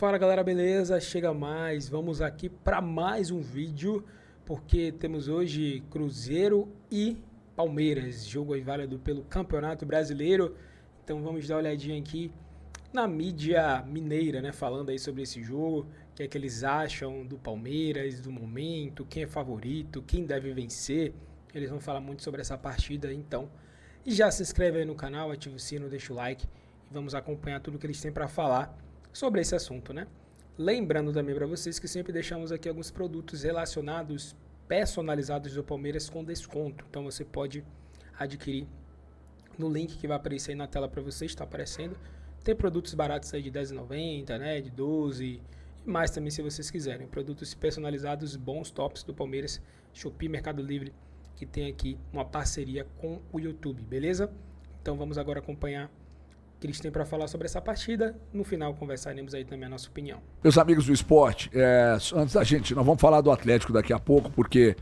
Fala galera, beleza? Chega mais, vamos aqui para mais um vídeo, porque temos hoje Cruzeiro e Palmeiras, jogo aí válido pelo Campeonato Brasileiro. Então vamos dar uma olhadinha aqui na mídia mineira, né, falando aí sobre esse jogo, o que é que eles acham do Palmeiras, do momento, quem é favorito, quem deve vencer. Eles vão falar muito sobre essa partida, então. E já se inscreve aí no canal, ativa o sino, deixa o like e vamos acompanhar tudo que eles têm para falar sobre esse assunto, né? Lembrando também para vocês que sempre deixamos aqui alguns produtos relacionados, personalizados do Palmeiras com desconto. Então você pode adquirir no link que vai aparecer aí na tela para vocês, está aparecendo. Tem produtos baratos aí de R$10,90, né? De 12 e mais também se vocês quiserem. Produtos personalizados, bons, tops do Palmeiras, Shopee, Mercado Livre, que tem aqui uma parceria com o YouTube, beleza? Então vamos agora acompanhar que eles têm para falar sobre essa partida. No final conversaremos aí também a nossa opinião. Meus amigos do esporte, antes da gente, nós vamos falar do Atlético daqui a pouco, porque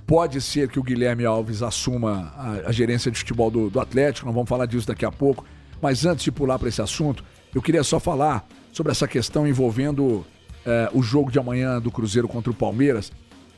pode ser que o Guilherme Alves assuma a gerência de futebol do Atlético, nós vamos falar disso daqui a pouco, mas antes de pular para esse assunto, eu queria só falar sobre essa questão envolvendo o jogo de amanhã do Cruzeiro contra o Palmeiras.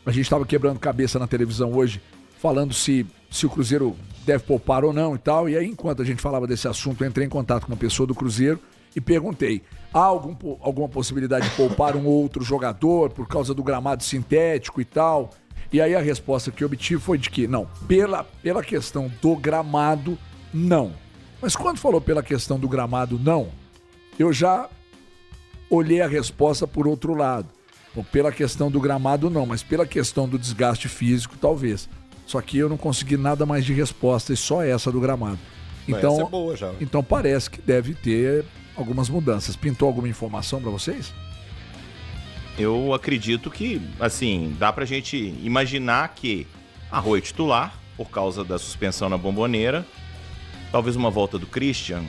A gente estava quebrando cabeça na televisão hoje, falando se o Cruzeiro deve poupar ou não e tal, e aí enquanto a gente falava desse assunto, eu entrei em contato com uma pessoa do Cruzeiro e perguntei, há alguma possibilidade de poupar um outro jogador por causa do gramado sintético e tal? E aí a resposta que eu obtive foi de que, não, pela questão do gramado, não. Mas quando falou pela questão do gramado, não, eu já olhei a resposta por outro lado. Ou pela questão do gramado, não, mas pela questão do desgaste físico, talvez. Só que eu não consegui nada mais de resposta, e só essa do gramado. Então, essa é boa já. Então parece que deve ter algumas mudanças. Pintou alguma informação para vocês? Eu acredito que, assim, dá pra gente imaginar que Arroio titular, por causa da suspensão na Bomboneira, talvez uma volta do Christian.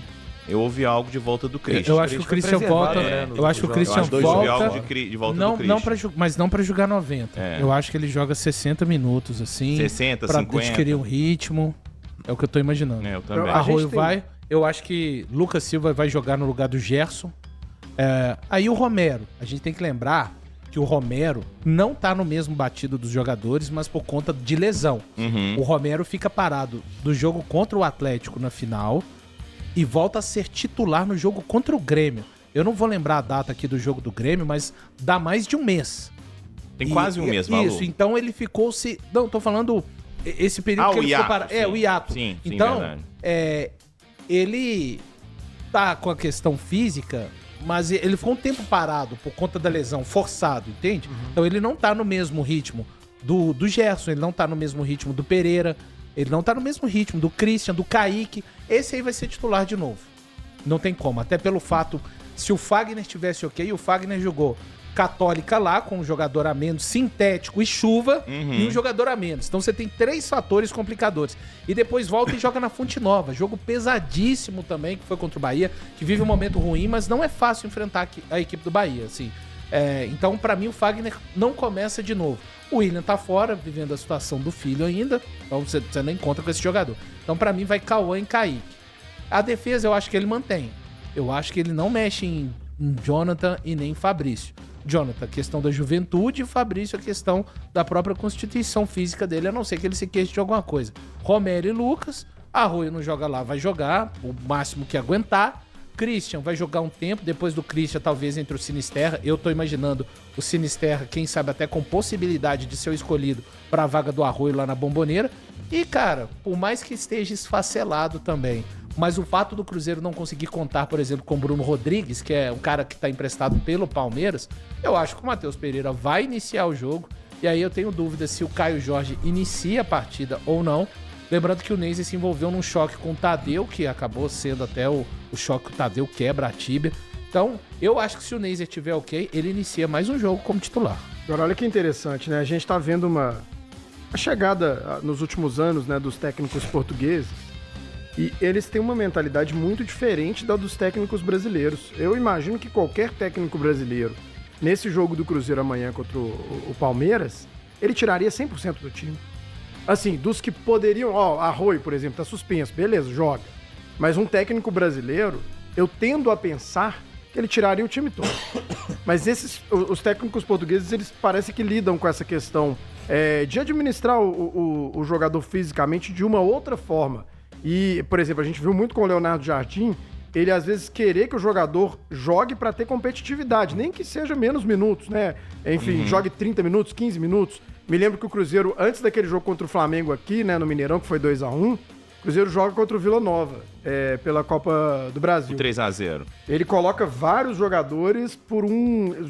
Eu ouvi algo de volta do Christian. Eu acho que o Christian volta. Eu acho que o Christian volta. De volta do Christian. Mas não pra jogar 90. Eu acho que ele joga 60 minutos, assim. 60, pra 50. adquirir um ritmo. É o que eu tô imaginando. Eu também. Arroio vai. Eu acho que Lucas Silva vai jogar no lugar do Gerson. Aí o Romero. A gente tem que lembrar que o Romero não tá no mesmo batido dos jogadores, mas por conta de lesão. O Romero fica parado do jogo contra o Atlético na final e volta a ser titular no jogo contra o Grêmio. Eu não vou lembrar a data aqui do jogo do Grêmio, mas dá mais de um mês. Tem quase um mês, Malu. Isso, então ele ficou se... Não, tô falando esse período que ele ficou parado. O hiato. Sim, então, verdade. Ele tá com a questão física, mas ele ficou um tempo parado por conta da lesão, forçado, entende? Então ele não tá no mesmo ritmo do Gerson, ele não tá no mesmo ritmo do Pereira, ele não tá no mesmo ritmo do Christian, do Kaique. Esse aí vai ser titular de novo. Não tem como. Até pelo fato, se o Fagner estivesse ok, o Fagner jogou Católica lá, com um jogador a menos, sintético e chuva, e um jogador a menos. Então você tem 3 fatores complicadores. E depois volta e joga na Fonte Nova. Jogo pesadíssimo também, que foi contra o Bahia, que vive um momento ruim, mas não é fácil enfrentar a equipe do Bahia, assim. Então, pra mim, o Fagner não começa de novo. O William tá fora, vivendo a situação do filho ainda, então você não encontra com esse jogador. Então, pra mim, vai Cauã e Kaique. A defesa, eu acho que ele mantém. Eu acho que ele não mexe em Jonathan e nem em Fabrício. Jonathan, questão da juventude, e Fabrício, a questão da própria constituição física dele, a não ser que ele se queixe de alguma coisa. Romero e Lucas, Arroio não joga lá, vai jogar o máximo que aguentar. Christian vai jogar um tempo, depois do Christian talvez entre o Sinisterra. Eu tô imaginando o Sinisterra, quem sabe até com possibilidade de ser o escolhido para a vaga do Arroio lá na Bomboneira. E cara, por mais que esteja esfacelado também, mas o fato do Cruzeiro não conseguir contar, por exemplo, com o Bruno Rodrigues, que é um cara que tá emprestado pelo Palmeiras, eu acho que o Matheus Pereira vai iniciar o jogo. E aí eu tenho dúvida se o Caio Jorge inicia a partida ou não. Lembrando que o Neise se envolveu num choque com o Tadeu, que acabou sendo até o choque que o Tadeu quebra a tíbia. Então, eu acho que se o Neise estiver ok, ele inicia mais um jogo como titular. Agora, olha que interessante, né? A gente tá vendo a chegada nos últimos anos, né, dos técnicos portugueses, e eles têm uma mentalidade muito diferente da dos técnicos brasileiros. Eu imagino que qualquer técnico brasileiro, nesse jogo do Cruzeiro amanhã contra o Palmeiras, ele tiraria 100% do time. Assim, dos que poderiam... Arroio, por exemplo, tá suspenso. Beleza, joga. Mas um técnico brasileiro, eu tendo a pensar que ele tiraria o time todo. Mas os técnicos portugueses, eles parecem que lidam com essa questão de administrar o jogador fisicamente de uma outra forma. E, por exemplo, a gente viu muito com o Leonardo Jardim, ele às vezes querer que o jogador jogue para ter competitividade, nem que seja menos minutos, né? Enfim, jogue 30 minutos, 15 minutos. Me lembro que o Cruzeiro, antes daquele jogo contra o Flamengo aqui, né, no Mineirão, que foi 2-1, o Cruzeiro joga contra o Vila Nova, pela Copa do Brasil. 3-0. Ele coloca vários jogadores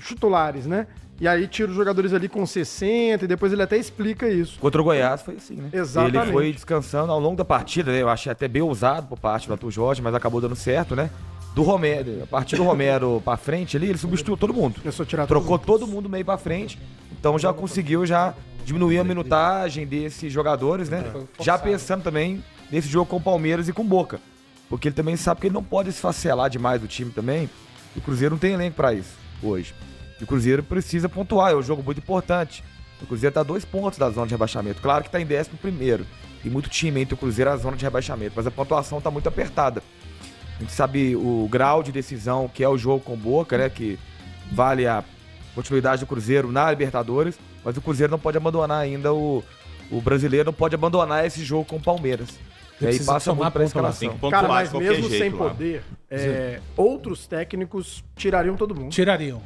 titulares, né? E aí tira os jogadores ali com 60 e depois ele até explica isso. Contra o Goiás foi assim, né? Exatamente. Ele foi descansando ao longo da partida, né? Eu achei até bem ousado por parte do Arthur Jorge, mas acabou dando certo, né? Do Romero, a partir do Romero pra frente ali, ele substituiu todo mundo. Trocou todo mundo meio pra frente, então já conseguiu diminuir a minutagem desses jogadores, né? Já pensando também nesse jogo com o Palmeiras e com o Boca. Porque ele também sabe que ele não pode esfacelar demais o time também. O Cruzeiro não tem elenco pra isso hoje. E o Cruzeiro precisa pontuar, é um jogo muito importante. O Cruzeiro tá a 2 pontos da zona de rebaixamento. Claro que tá em 11º. Tem muito time entre o Cruzeiro e a zona de rebaixamento, mas a pontuação tá muito apertada. A gente sabe o grau de decisão que é o jogo com o Boca, né? Que vale a continuidade do Cruzeiro na Libertadores, mas o Cruzeiro não pode abandonar ainda o brasileiro, não pode abandonar esse jogo com o Palmeiras. E aí passa muito pra escalação. Cara, mas mesmo sem poder, outros técnicos tirariam todo mundo. Tirariam.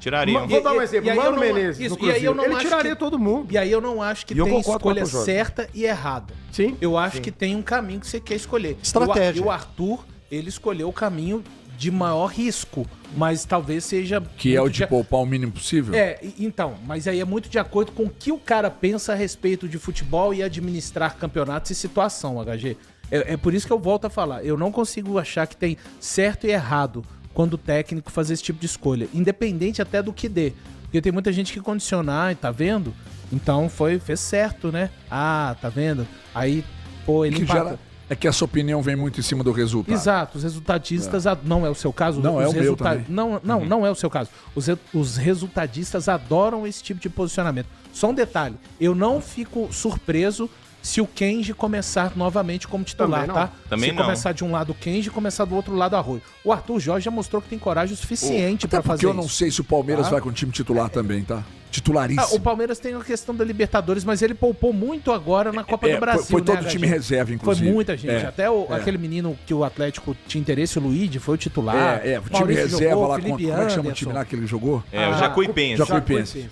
Vou dar um exemplo. Mano Menezes no Cruzeiro, ele tiraria todo mundo. E aí eu não acho que tem escolha certa e errada. Sim. Eu acho que tem um caminho que você quer escolher. Estratégia. E o Arthur, ele escolheu o caminho de maior risco, mas talvez seja... Que é o de poupar o mínimo possível? Então, mas aí é muito de acordo com o que o cara pensa a respeito de futebol e administrar campeonatos e situação, HG. É por isso que eu volto a falar. Eu não consigo achar que tem certo e errado quando o técnico faz esse tipo de escolha, independente até do que dê. Porque tem muita gente que condiciona, tá vendo? Então fez certo, né? Ah, tá vendo? Aí, pô, ele empata. É que essa opinião vem muito em cima do resultado. Exato, os resultadistas... Não é o seu caso? Não, é o meu também. Não é o seu caso. Os resultadistas adoram esse tipo de posicionamento. Só um detalhe, eu não fico surpreso se o Kenji começar novamente como titular, tá? Também se começar de um lado o Kenji e começar do outro lado o Arroio. O Arthur Jorge já mostrou que tem coragem o suficiente pra fazer isso. Porque eu não sei se o Palmeiras vai com o time titular também, tá? Titularíssimo. O Palmeiras tem a questão da Libertadores, mas ele poupou muito agora na Copa do Brasil. Foi todo o time reserva, inclusive. Foi muita gente. Até aquele menino que o Atlético tinha interesse, o Luigi, foi o titular. O time reserva jogou, lá, como é que chama o time lá que ele jogou? O Jacuipense. Jacuipense.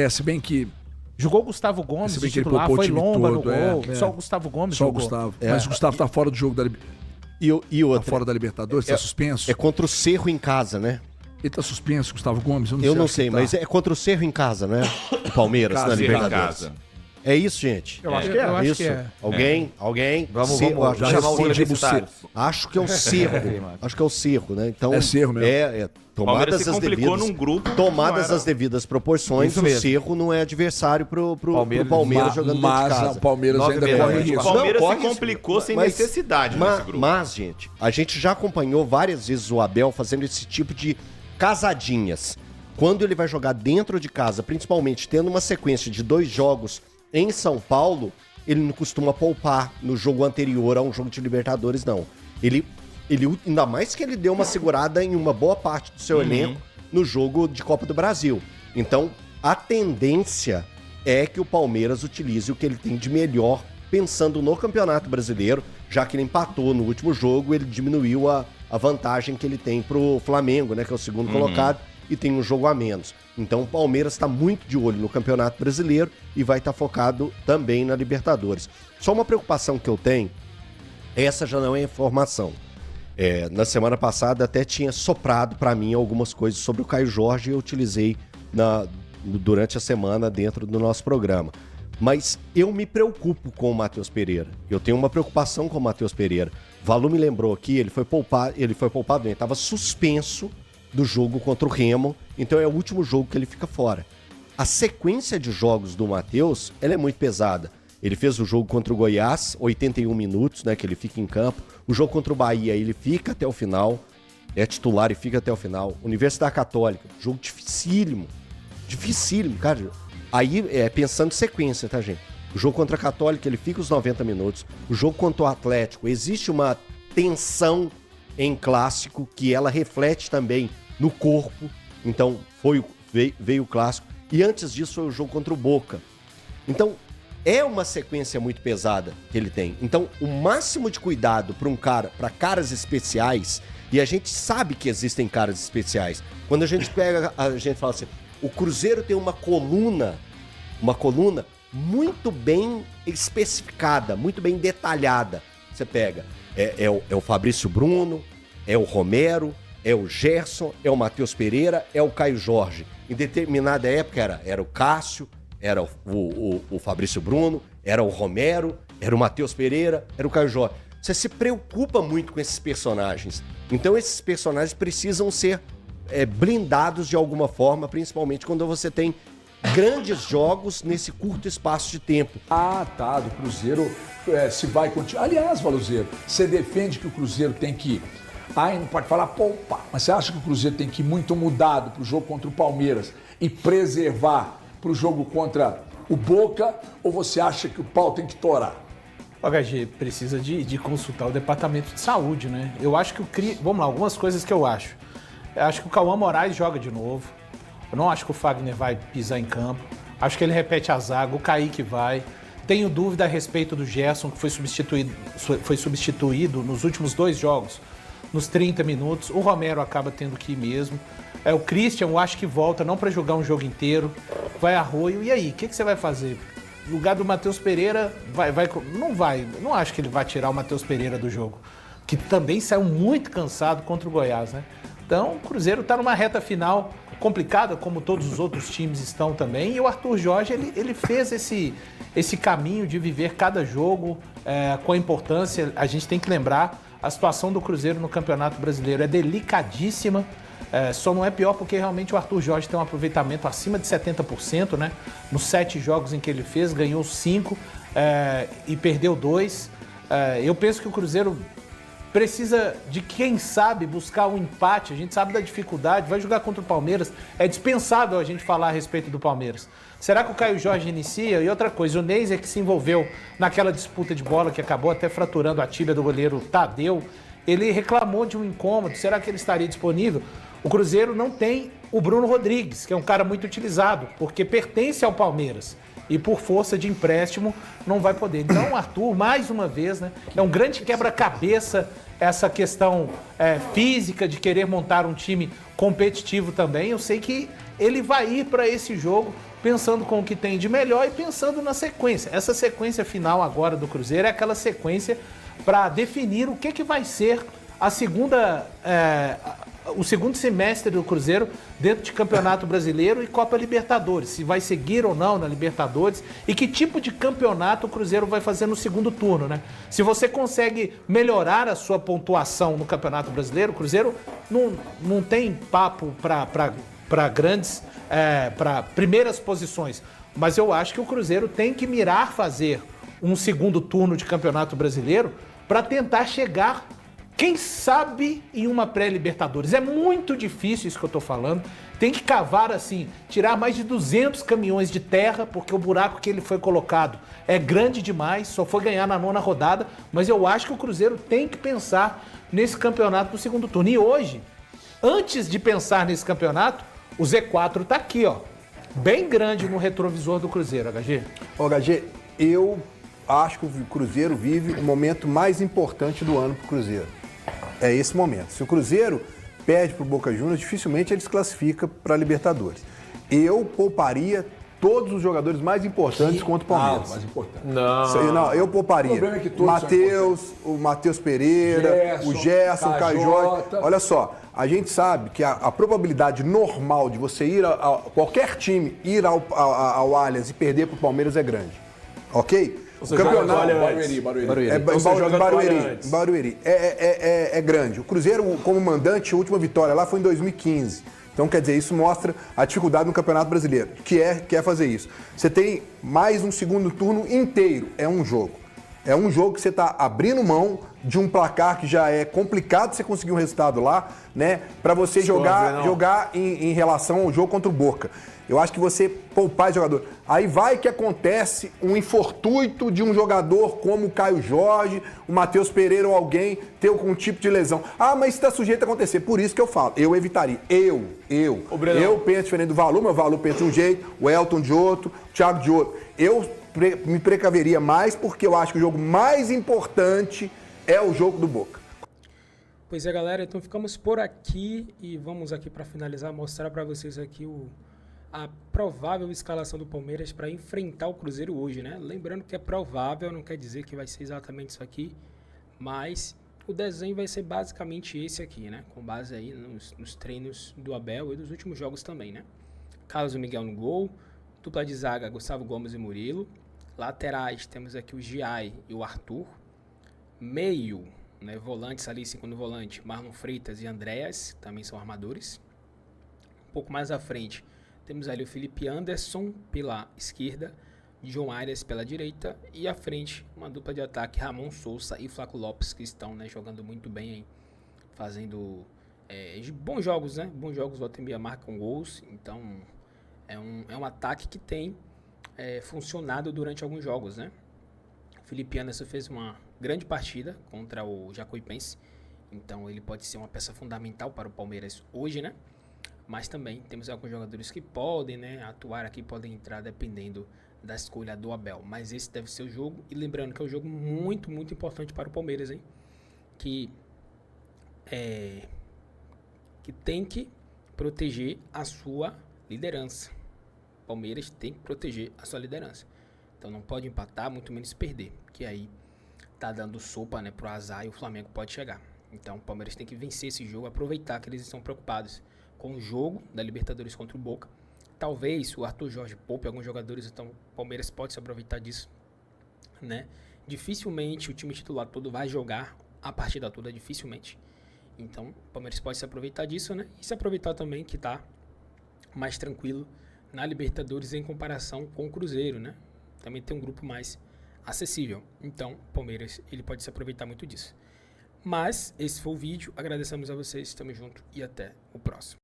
Se bem que... Jogou o Gustavo Gomes, de titular, foi Lomba no gol. Só o Gustavo Gomes jogou. Só o Gustavo. Mas o Gustavo tá fora do jogo da Libertadores. Tá fora da Libertadores, tá suspenso. É contra o Cerro em casa, né? Ele tá suspenso, Gustavo Gomes? Eu não sei, mas é contra o Cerro em casa, né? O Palmeiras, na Libertadores. É isso, gente? Eu acho que é. Isso. Alguém? Vamos chamar os universitários. Acho que é o Cerro. Acho que é o Cerro, né? Então, é Cerro mesmo. Tomadas as devidas, num grupo tomadas as devidas proporções, o Cerro não é adversário pro Palmeiras jogando dentro de casa. O Palmeiras ainda corre risco. O Palmeiras se complicou sem necessidade nesse grupo. Mas, gente, a gente já acompanhou várias vezes o Abel fazendo esse tipo de casadinhas. Quando ele vai jogar dentro de casa, principalmente tendo uma sequência de 2 jogos em São Paulo, ele não costuma poupar no jogo anterior a um jogo de Libertadores, não. Ele ainda mais que ele deu uma segurada em uma boa parte do seu elenco no jogo de Copa do Brasil. Então, a tendência é que o Palmeiras utilize o que ele tem de melhor, pensando no Campeonato Brasileiro, já que ele empatou no último jogo, ele diminuiu a vantagem que ele tem pro Flamengo, né, que é o segundo colocado, e tem um jogo a menos. Então o Palmeiras está muito de olho no Campeonato Brasileiro e vai estar focado também na Libertadores. Só uma preocupação que eu tenho, essa já não é informação. Na semana passada até tinha soprado para mim algumas coisas sobre o Caio Jorge e eu utilizei durante a semana dentro do nosso programa. Mas eu me preocupo com o Matheus Pereira. Eu tenho uma preocupação com o Matheus Pereira. Valu me lembrou aqui, ele foi poupado, ele estava suspenso do jogo contra o Remo, então é o último jogo que ele fica fora. A sequência de jogos do Matheus, ela é muito pesada. Ele fez o jogo contra o Goiás, 81 minutos, né, que ele fica em campo. O jogo contra o Bahia, ele fica até o final, é titular e fica até o final. Universidade Católica, jogo dificílimo, cara. Aí, pensando em sequência, tá, gente? O jogo contra a Católica, ele fica os 90 minutos. O jogo contra o Atlético, existe uma tensão em clássico, que ela reflete também no corpo. Então veio o clássico. E antes disso foi o jogo contra o Boca. Então é uma sequência muito pesada que ele tem. Então o máximo de cuidado para caras especiais, e a gente sabe que existem caras especiais. Quando a gente pega, a gente fala assim, o Cruzeiro tem uma coluna muito bem especificada, muito bem detalhada. Você pega, é o Fabrício Bruno, é o Romero, é o Gerson, é o Matheus Pereira, é o Caio Jorge. Em determinada época era o Cássio, era o Fabrício Bruno, era o Romero, era o Matheus Pereira, era o Caio Jorge. Você se preocupa muito com esses personagens. Então esses personagens precisam ser blindados de alguma forma, principalmente quando você tem grandes jogos nesse curto espaço de tempo. Ah, tá, do Cruzeiro se vai continuar. Aliás, Valuzeiro, você defende que o Cruzeiro tem que... não pode falar poupar, mas você acha que o Cruzeiro tem que ir muito mudado pro jogo contra o Palmeiras e preservar pro jogo contra o Boca, ou você acha que o pau tem que torar? O HG precisa de consultar o departamento de saúde, né? Eu acho que vamos lá, algumas coisas que eu acho. Eu acho que o Cauã Moraes joga de novo. Eu não acho que o Fagner vai pisar em campo. Acho que ele repete a zaga, o Kaique vai. Tenho dúvida a respeito do Gerson, que foi substituído nos últimos 2 jogos, nos 30 minutos. O Romero acaba tendo que ir mesmo. O Christian, eu acho que volta, não para jogar um jogo inteiro. Vai Arroio. E aí, o que você vai fazer? No lugar do Matheus Pereira, não acho que ele vai tirar o Matheus Pereira do jogo, que também saiu muito cansado contra o Goiás, né? Então, o Cruzeiro está numa reta final complicada, como todos os outros times estão também, e o Arthur Jorge, ele fez esse caminho de viver cada jogo com a importância. A gente tem que lembrar, a situação do Cruzeiro no Campeonato Brasileiro é delicadíssima, só não é pior porque realmente o Arthur Jorge tem um aproveitamento acima de 70%, né? Nos 7 jogos em que ele fez, ganhou 5 e perdeu 2. Eu penso que o Cruzeiro precisa de, quem sabe, buscar um empate. A gente sabe da dificuldade, vai jogar contra o Palmeiras. É dispensável a gente falar a respeito do Palmeiras. Será que o Caio Jorge inicia? E outra coisa, o Neiser, que se envolveu naquela disputa de bola que acabou até fraturando a tíbia do goleiro Tadeu, ele reclamou de um incômodo. Será que ele estaria disponível? O Cruzeiro não tem o Bruno Rodrigues, que é um cara muito utilizado, porque pertence ao Palmeiras. E por força de empréstimo não vai poder. Então o Arthur, mais uma vez, né, é um grande quebra-cabeça essa questão física de querer montar um time competitivo também. Eu sei que ele vai ir para esse jogo pensando com o que tem de melhor e pensando na sequência. Essa sequência final agora do Cruzeiro é aquela sequência para definir o que vai ser a segunda... o segundo semestre do Cruzeiro dentro de Campeonato Brasileiro e Copa Libertadores, se vai seguir ou não na Libertadores e que tipo de campeonato o Cruzeiro vai fazer no segundo turno, né? Se você consegue melhorar a sua pontuação no Campeonato Brasileiro, o Cruzeiro não tem papo para grandes, para primeiras posições, mas eu acho que o Cruzeiro tem que mirar fazer um segundo turno de Campeonato Brasileiro para tentar chegar, quem sabe, em uma pré-Libertadores. É muito difícil isso que eu tô falando. Tem que cavar, assim, tirar mais de 200 caminhões de terra, porque o buraco que ele foi colocado é grande demais, só foi ganhar na 9ª rodada, mas eu acho que o Cruzeiro tem que pensar nesse campeonato do segundo turno. E hoje, antes de pensar nesse campeonato, o Z4 tá aqui, ó, bem grande no retrovisor do Cruzeiro, HG. Ô, HG, eu acho que o Cruzeiro vive o momento mais importante do ano pro Cruzeiro. É esse momento. Se o Cruzeiro perde pro Boca Juniors, dificilmente ele se classifica para Libertadores. Eu pouparia todos os jogadores mais importantes contra o Palmeiras. Mais importante. Não, eu pouparia. O problema é que todos o Matheus Pereira, o Gerson, o Caio Jorge. Olha só, a gente sabe que a probabilidade normal de você ir qualquer time ir ao Allianz e perder pro Palmeiras é grande. Ok? O campeonato Barueri é grande. O Cruzeiro, como mandante, a última vitória lá foi em 2015. Então, quer dizer, isso mostra a dificuldade no Campeonato Brasileiro, que é fazer isso. Você tem mais um segundo turno inteiro, é um jogo. É um jogo que você está abrindo mão de um placar que já é complicado você conseguir um resultado lá, né? Para você jogar em relação ao jogo contra o Boca. Eu acho que você poupar jogador. Aí vai que acontece um infortúnio de um jogador como o Caio Jorge, o Matheus Pereira ou alguém ter algum tipo de lesão. Ah, mas isso está sujeito a acontecer. Por isso que eu falo, eu evitaria. Eu penso diferente do Valu, meu Valu pensa de um jeito, o Elton de outro, o Thiago de outro. Eu me precaveria mais porque eu acho que o jogo mais importante é o jogo do Boca. Pois é, galera, então ficamos por aqui e vamos aqui para finalizar, mostrar para vocês aqui a provável escalação do Palmeiras para enfrentar o Cruzeiro hoje, né? Lembrando que é provável, não quer dizer que vai ser exatamente isso aqui, mas o desenho vai ser basicamente esse aqui, né? Com base aí nos treinos do Abel e dos últimos jogos também, né? Carlos Miguel no gol, dupla de zaga Gustavo Gomes e Murilo, laterais temos aqui o Giai e o Arthur, meio, né? Volantes ali, segundo volante, Marlon Freitas e Andréas, também são armadores. Um pouco mais à frente, temos ali o Felipe Anderson pela esquerda, João Arias pela direita e à frente uma dupla de ataque, Ramon Sousa e Flaco Lopes, que estão, né, jogando muito bem aí, fazendo bons jogos, né? Bons jogos, volta e meia marcam gols, então é um ataque que tem funcionado durante alguns jogos, né? O Felipe Anderson fez uma grande partida contra o Jacuipense, então ele pode ser uma peça fundamental para o Palmeiras hoje, né? Mas também temos alguns jogadores que podem, né, atuar aqui, podem entrar dependendo da escolha do Abel. Mas esse deve ser o jogo. E lembrando que é um jogo muito, muito importante para o Palmeiras, hein? Que tem que proteger a sua liderança. O Palmeiras tem que proteger a sua liderança. Então não pode empatar, muito menos perder. Que aí tá dando sopa, né, pro azar e o Flamengo pode chegar. Então o Palmeiras tem que vencer esse jogo, aproveitar que eles estão preocupados com o jogo da Libertadores contra o Boca. Talvez o Arthur Jorge poupe alguns jogadores, então o Palmeiras pode se aproveitar disso, né? Dificilmente o time titular todo vai jogar a partida toda, dificilmente. Então o Palmeiras pode se aproveitar disso, né? E se aproveitar também que tá mais tranquilo na Libertadores em comparação com o Cruzeiro, né? Também tem um grupo mais acessível. Então o Palmeiras ele pode se aproveitar muito disso. Mas esse foi o vídeo, agradecemos a vocês, estamos juntos e até o próximo.